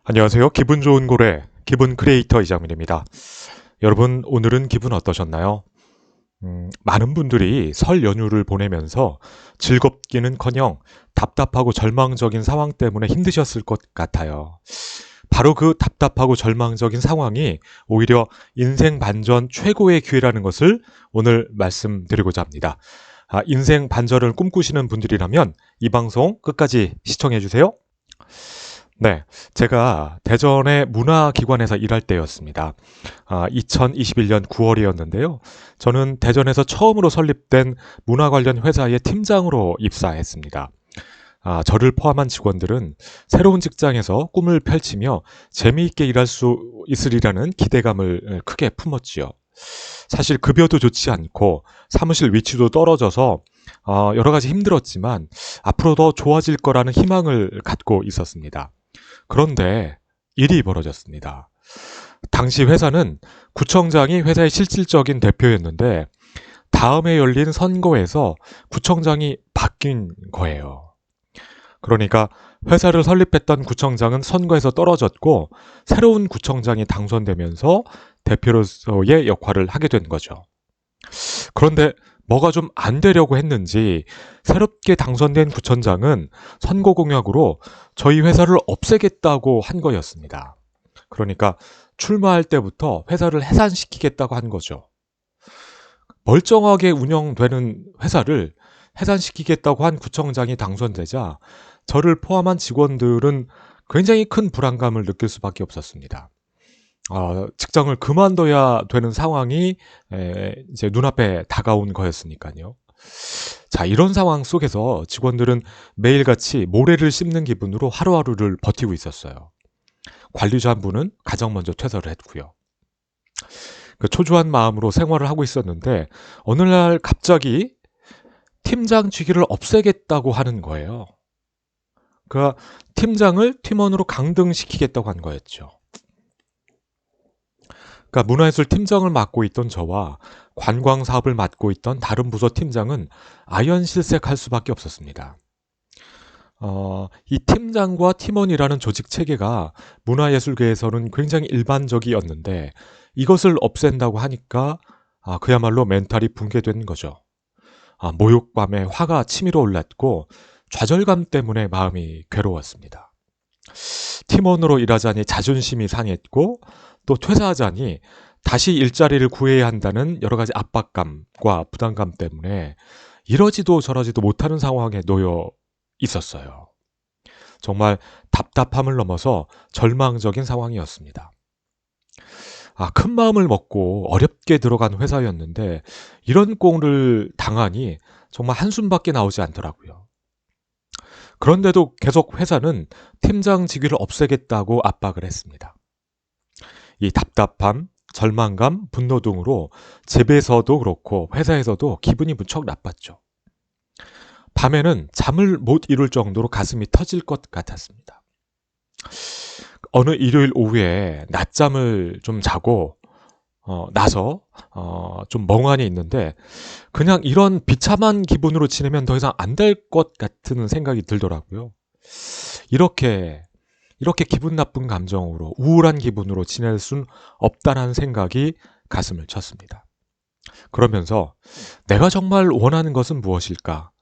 안녕하세요. 기분 좋은 고래, 기분 크리에이터 이장민입니다. 여러분, 오늘은 기분 어떠셨나요? 많은 분들이 설 연휴를 보내면서 즐겁기는커녕 답답하고 절망적인 상황 때문에 힘드셨을 것 같아요. 바로 그 답답하고 절망적인 상황이 오히려 인생 반전 최고의 기회라는 것을 오늘 말씀드리고자 합니다. 인생 반전을 꿈꾸시는 분들이라면 이 방송 끝까지 시청해 주세요. 네, 제가 대전의 문화기관에서 일할 때였습니다. 2021년 9월이었는데요. 저는 대전에서 처음으로 설립된 문화 관련 회사의 팀장으로 입사했습니다. 저를 포함한 직원들은 새로운 직장에서 꿈을 펼치며 재미있게 일할 수 있으리라는 기대감을 크게 품었지요. 사실 급여도 좋지 않고 사무실 위치도 떨어져서 여러 가지 힘들었지만 앞으로 더 좋아질 거라는 희망을 갖고 있었습니다. 그런데 일이 벌어졌습니다. 당시 회사는 구청장이 회사의 실질적인 대표였는데 다음에 열린 선거에서 구청장이 바뀐 거예요. 그러니까 회사를 설립했던 구청장은 선거에서 떨어졌고 새로운 구청장이 당선되면서 대표로서의 역할을 하게 된 거죠. 그런데 뭐가 좀 안 되려고 했는지 새롭게 당선된 구청장은 선거 공약으로 저희 회사를 없애겠다고 한 거였습니다. 그러니까 출마할 때부터 회사를 해산시키겠다고 한 거죠. 멀쩡하게 운영되는 회사를 해산시키겠다고 한 구청장이 당선되자 저를 포함한 직원들은 굉장히 큰 불안감을 느낄 수밖에 없었습니다. 직장을 그만둬야 되는 상황이 이제 눈앞에 다가온 거였으니까요. 자, 이런 상황 속에서 직원들은 매일같이 모래를 씹는 기분으로 하루하루를 버티고 있었어요. 관리자 한 분은 가장 먼저 퇴사를 했고요. 그 초조한 마음으로 생활을 하고 있었는데 어느 날 갑자기 팀장 직위를 없애겠다고 하는 거예요. 그 팀장을 팀원으로 강등시키겠다고 한 거였죠. 그러니까 문화예술 팀장을 맡고 있던 저와 관광 사업을 맡고 있던 다른 부서 팀장은 아연실색할 수밖에 없었습니다. 이 팀장과 팀원이라는 조직 체계가 문화예술계에서는 굉장히 일반적이었는데 이것을 없앤다고 하니까 그야말로 멘탈이 붕괴된 거죠. 모욕감에 화가 치밀어 올랐고 좌절감 때문에 마음이 괴로웠습니다. 팀원으로 일하자니 자존심이 상했고 또 퇴사하자니 다시 일자리를 구해야 한다는 여러 가지 압박감과 부담감 때문에 이러지도 저러지도 못하는 상황에 놓여 있었어요. 정말 답답함을 넘어서 절망적인 상황이었습니다. 큰 마음을 먹고 어렵게 들어간 회사였는데 이런 꼴을 당하니 정말 한숨밖에 나오지 않더라고요. 그런데도 계속 회사는 팀장 직위를 없애겠다고 압박을 했습니다. 이 답답함, 절망감, 분노 등으로 집에서도 그렇고 회사에서도 기분이 무척 나빴죠. 밤에는 잠을 못 이룰 정도로 가슴이 터질 것 같았습니다. 어느 일요일 오후에 낮잠을 좀 자고 나서 좀 멍하니 있는데 그냥 이런 비참한 기분으로 지내면 더 이상 안 될 것 같은 생각이 들더라고요. 이렇게 기분 나쁜 감정으로 우울한 기분으로 지낼 순 없다는 생각이 가슴을 쳤습니다. 그러면서 내가 정말 원하는 것은 무엇일까?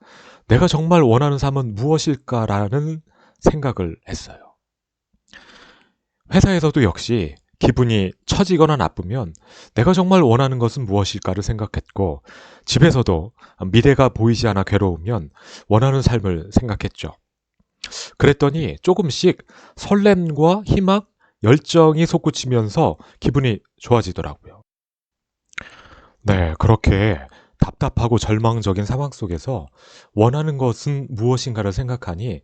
내가 정말 원하는 삶은 무엇일까라는 생각을 했어요. 회사에서도 역시 기분이 처지거나 나쁘면 내가 정말 원하는 것은 무엇일까를 생각했고 집에서도 미래가 보이지 않아 괴로우면 원하는 삶을 생각했죠. 그랬더니 조금씩 설렘과 희망, 열정이 솟구치면서 기분이 좋아지더라고요. 네, 그렇게 답답하고 절망적인 상황 속에서 원하는 것은 무엇인가를 생각하니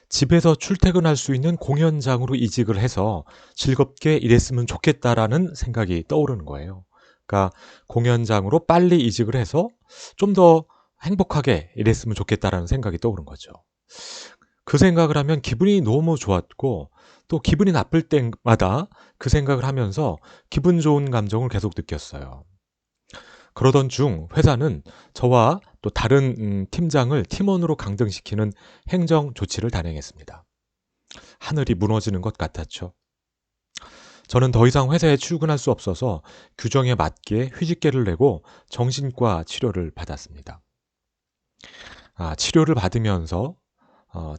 집에서 출퇴근할 수 있는 공연장으로 이직을 해서 즐겁게 일했으면 좋겠다라는 생각이 떠오르는 거예요. 그러니까 공연장으로 빨리 이직을 해서 좀 더 행복하게 일했으면 좋겠다라는 생각이 떠오른 거죠. 그 생각을 하면 기분이 너무 좋았고 또 기분이 나쁠 때마다 그 생각을 하면서 기분 좋은 감정을 계속 느꼈어요. 그러던 중 회사는 저와 또 다른 팀장을 팀원으로 강등시키는 행정 조치를 단행했습니다. 하늘이 무너지는 것 같았죠. 저는 더 이상 회사에 출근할 수 없어서 규정에 맞게 휴직계를 내고 정신과 치료를 받았습니다. 치료를 받으면서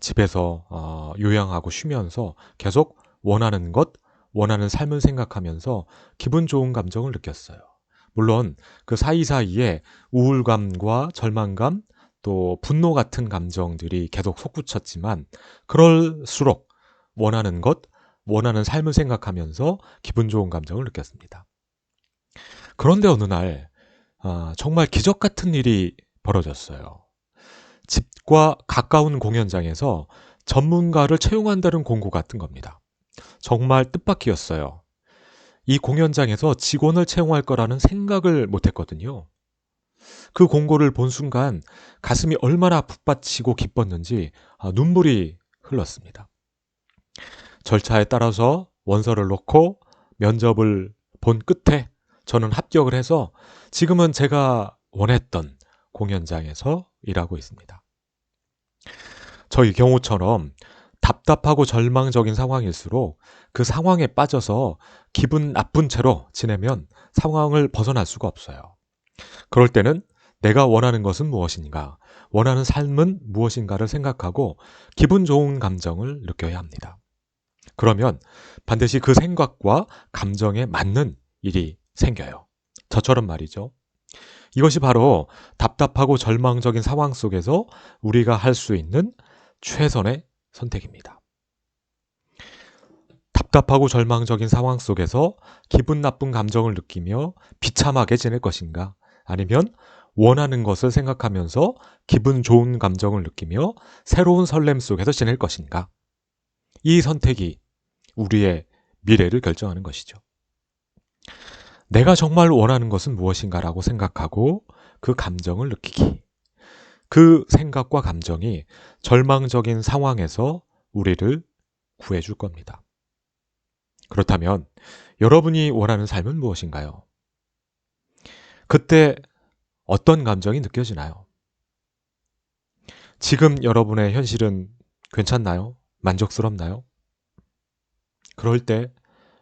집에서 요양하고 쉬면서 계속 원하는 것, 원하는 삶을 생각하면서 기분 좋은 감정을 느꼈어요. 물론 그 사이사이에 우울감과 절망감, 또 분노 같은 감정들이 계속 솟구쳤지만 그럴수록 원하는 것, 원하는 삶을 생각하면서 기분 좋은 감정을 느꼈습니다. 그런데 어느 날 정말 기적 같은 일이 벌어졌어요. 집과 가까운 공연장에서 전문가를 채용한다는 공고가 뜬 겁니다. 정말 뜻밖이었어요. 이 공연장에서 직원을 채용할 거라는 생각을 못 했거든요. 그 공고를 본 순간 가슴이 얼마나 북받치고 기뻤는지 눈물이 흘렀습니다. 절차에 따라서 원서를 넣고 면접을 본 끝에 저는 합격을 해서 지금은 제가 원했던 공연장에서 일하고 있습니다. 저희 경우처럼 답답하고 절망적인 상황일수록 그 상황에 빠져서 기분 나쁜 채로 지내면 상황을 벗어날 수가 없어요. 그럴 때는 내가 원하는 것은 무엇인가, 원하는 삶은 무엇인가를 생각하고 기분 좋은 감정을 느껴야 합니다. 그러면 반드시 그 생각과 감정에 맞는 일이 생겨요. 저처럼 말이죠. 이것이 바로 답답하고 절망적인 상황 속에서 우리가 할 수 있는 최선의 선택입니다. 답답하고 절망적인 상황 속에서 기분 나쁜 감정을 느끼며 비참하게 지낼 것인가? 아니면 원하는 것을 생각하면서 기분 좋은 감정을 느끼며 새로운 설렘 속에서 지낼 것인가? 이 선택이 우리의 미래를 결정하는 것이죠. 내가 정말 원하는 것은 무엇인가라고 생각하고 그 감정을 느끼기. 그 생각과 감정이 절망적인 상황에서 우리를 구해줄 겁니다. 그렇다면 여러분이 원하는 삶은 무엇인가요? 그때 어떤 감정이 느껴지나요? 지금 여러분의 현실은 괜찮나요? 만족스럽나요? 그럴 때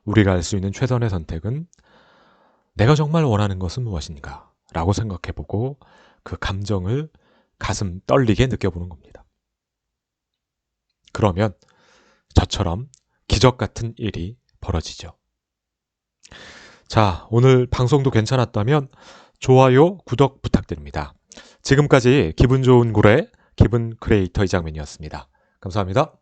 우리가 할 수 있는 최선의 선택은 내가 정말 원하는 것은 무엇인가? 라고 생각해보고 그 감정을 가슴 떨리게 느껴보는 겁니다. 그러면 저처럼 기적 같은 일이 벌어지죠. 자, 오늘 방송도 괜찮았다면 좋아요, 구독 부탁드립니다. 지금까지 기분 좋은 고래, 기분 크리에이터 이장민이었습니다. 감사합니다.